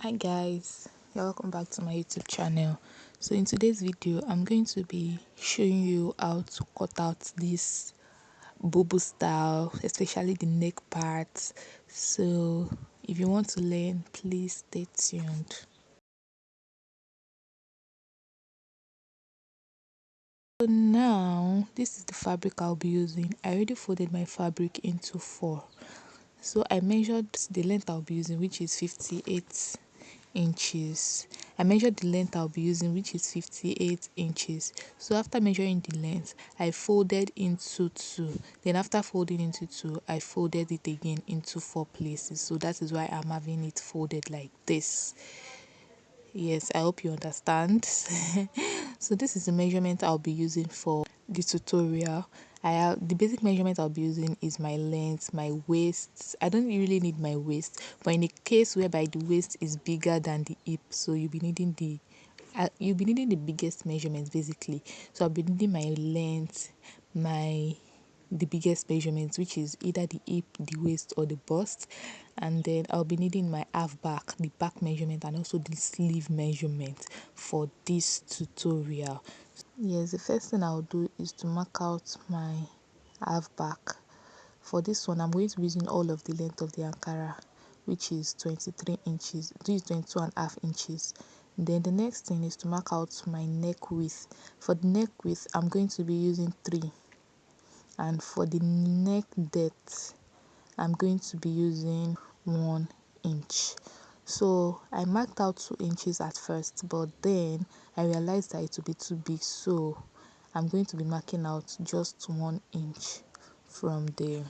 Hi guys, you're welcome back to my YouTube channel. So in today's video I'm going to be showing you how to cut out this boubou style, especially the neck part. So if you want to learn, please stay tuned. So now this is the fabric I'll be using. I already folded my fabric into 4. So I measured the length I'll be using, which is 58 inches. I measured the length I'll be using, which is 58 inches. So after measuring the length, I folded into 2. Then after folding into 2, I folded it again into 4 places. So that is why I'm having it folded like this. Yes, I hope you understand. So this is the measurement I'll be using for the tutorial. The basic measurement I'll be using is my length, my waist. I don't really need my waist, but in a case whereby the waist is bigger than the hip, so you'll be needing the biggest measurements basically. So I'll be needing my length, the biggest measurements, which is either the hip, the waist, or the bust. And then I'll be needing my half back, the back measurement, and also the sleeve measurement for this tutorial. Yes, the first thing I'll do is to mark out my half back. For this one, I'm going to be using all of the length of the Ankara, which is 23 inches. This is 22.5 inches. Then the next thing is to mark out my neck width. For the neck width, I'm going to be using 3. And for the neck depth, I'm going to be using 1 inch. So I marked out 2 inches at first, but then I realized that it would be too big, so I'm going to be marking out just 1 inch from the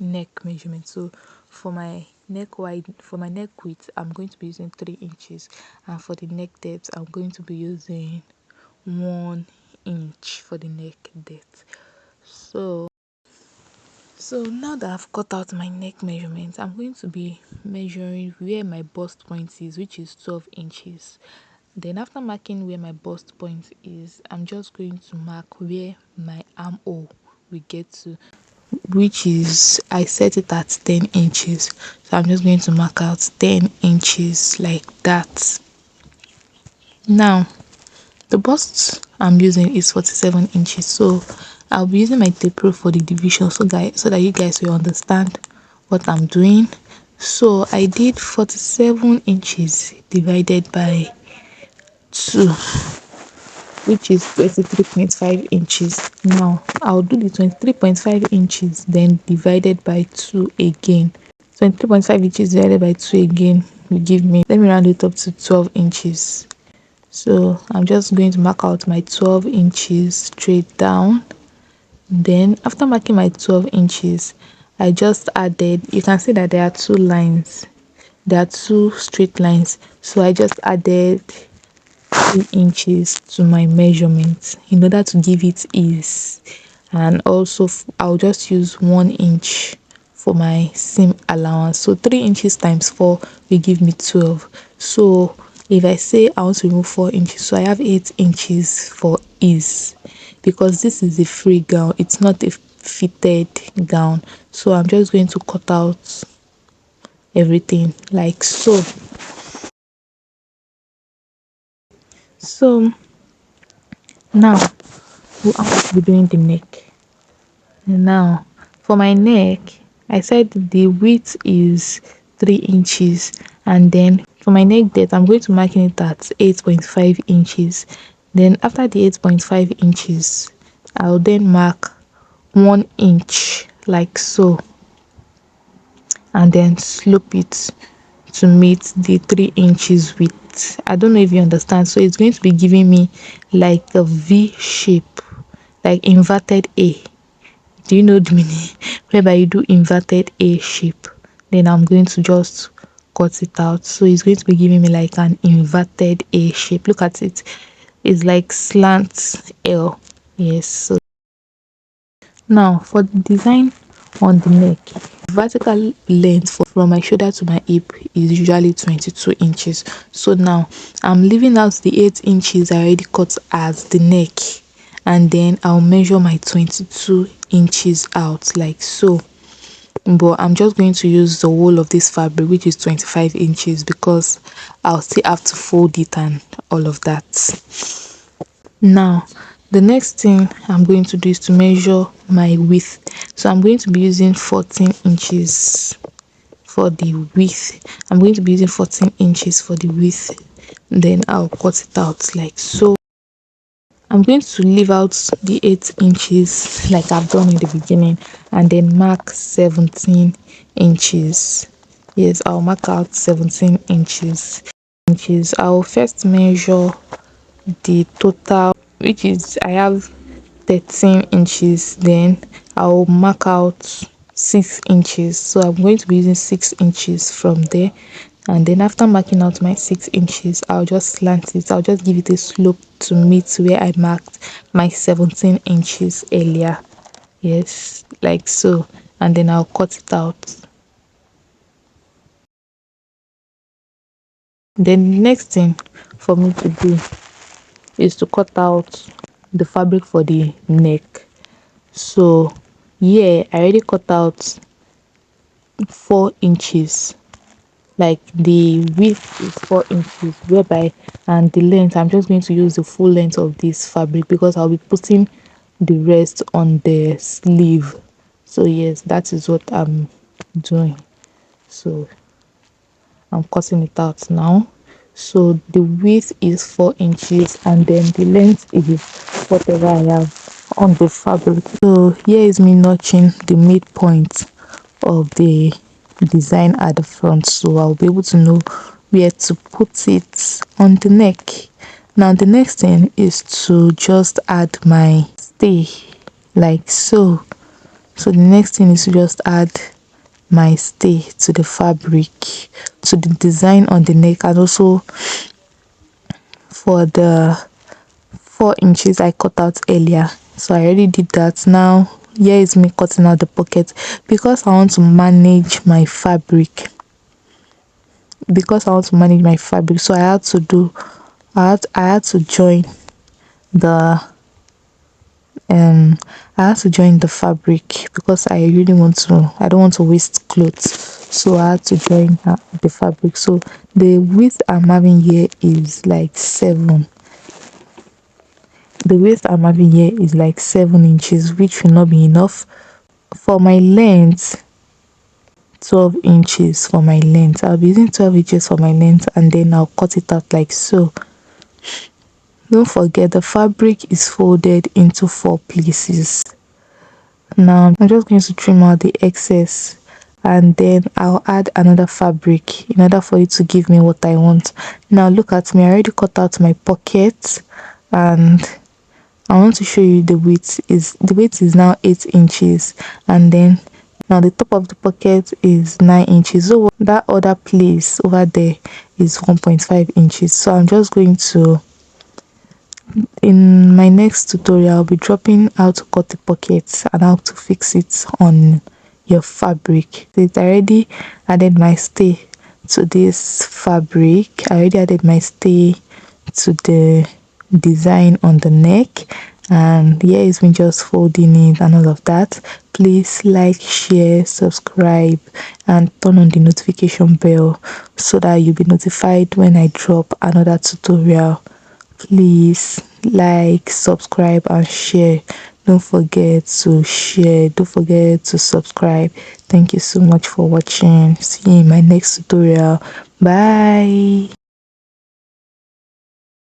neck measurement. So for my neck width, I'm going to be using 3 inches, and for the neck depth, I'm going to be using 1 inch for the neck depth. So now that I've cut out my neck measurement, I'm going to be measuring where my bust point is, which is 12 inches. Then after marking where my bust point is, I'm just going to mark where my armhole will get to, which is, I set it at 10 inches. So I'm just going to mark out 10 inches like that. Now the bust I'm using is 47 inches, so I'll be using my tape rule for the division so that you guys will understand what I'm doing. So I did 47 inches divided by 2, which is 23.5 inches. Now I'll do the 23.5 inches then divided by 2 again. 23.5 inches divided by 2 again will give me, let me round it up to 12 inches. So I'm just going to mark out my 12 inches straight down. Then after marking my 12 inches, I just added, you can see that there are 2 lines, there are 2 straight lines, so I just added 3 inches to my measurement in order to give it ease. And also I'll just use 1 inch for my seam allowance. So 3 inches times 4 will give me 12. So if I say I want to remove 4 inches, so I have 8 inches for ease, because this is a free gown, it's not a fitted gown. So I'm just going to cut out everything like so. So now I'm going to be doing the neck. Now for my neck, I said the width is 3 inches, and then for my neck depth, I'm going to mark it at 8.5 inches. Then after the 8.5 inches, I'll then mark 1 inch like so, and then slope it to meet the 3 inches width. I don't know if you understand. So it's going to be giving me like a V shape, like inverted A. Do you know the meaning? Whereby you do inverted A shape, then I'm going to just cut it out. So it's going to be giving me like an inverted A shape. Look at it, it's like slant L. Yes. So now for the design on the neck, vertical length from my shoulder to my hip is usually 22 inches. So now I'm leaving out the 8 inches I already cut as the neck, and then I'll measure my 22 inches out like so. but I'm just going to use the whole of this fabric, which is 25 inches, because I'll still have to fold it and all of that. Now the next thing I'm going to do is to measure my width. So I'm going to be using 14 inches for the width. I'm going to be using 14 inches for the width, then I'll cut it out like so. I'm going to leave out the 8 inches like I've done in the beginning, and then mark 17 inches. Yes, I'll mark out 17 inches. I'll first measure the total, which is I have 13 inches. Then I'll mark out 6 inches, so I'm going to be using 6 inches from there. And then after marking out my 6 inches, I'll just slant it. I'll just give it a slope to meet where I marked my 17 inches earlier. Yes, like so. And then I'll cut it out. Then the next thing for me to do is to cut out the fabric for the neck. So yeah, I already cut out 4 inches, like the width is 4 inches, whereby, and the length, I'm just going to use the full length of this fabric because I'll be putting the rest on the sleeve. So yes, that is what I'm doing. So I'm cutting it out now. So the width is 4 inches, and then the length is whatever I have on the fabric. So here is me notching the midpoint of the design at the front, so I'll be able to know where to put it on the neck. Now the next thing is to just add my stay like so. So the next thing is to just add my stay to the fabric, to the design on the neck, and also for the 4 inches I cut out earlier. So I already did that. Now here is me cutting out the pocket because I want to manage my fabric. So I had to do, I had to join the I had to join the fabric because I really want to, I don't want to waste clothes, so I had to join the fabric. So the width I'm having here is like 7. The width I'm having here is like 7 inches, which will not be enough for my length. 12 inches for my length. I'll be using 12 inches for my length, and then I'll cut it out like so. Don't forget the fabric is folded into 4 places. Now I'm just going to trim out the excess, and then I'll add another fabric in order for it to give me what I want. Now look at me, I already cut out my pocket, and I want to show you the width is now 8 inches, and then now the top of the pocket is 9 inches. So that other place over there is 1.5 inches. So I'm just going to, in my next tutorial, I'll be dropping how to cut the pockets and how to fix it on your fabric. So I already added my stay to this fabric. I already added my stay to the design on the neck, and here is me just folding it and all of that. Please like, share, subscribe, and turn on the notification bell so that you'll be notified when I drop another tutorial. Please like, subscribe, and share. Don't forget to share, don't forget to subscribe. Thank you so much for watching. See you in my next tutorial. Bye.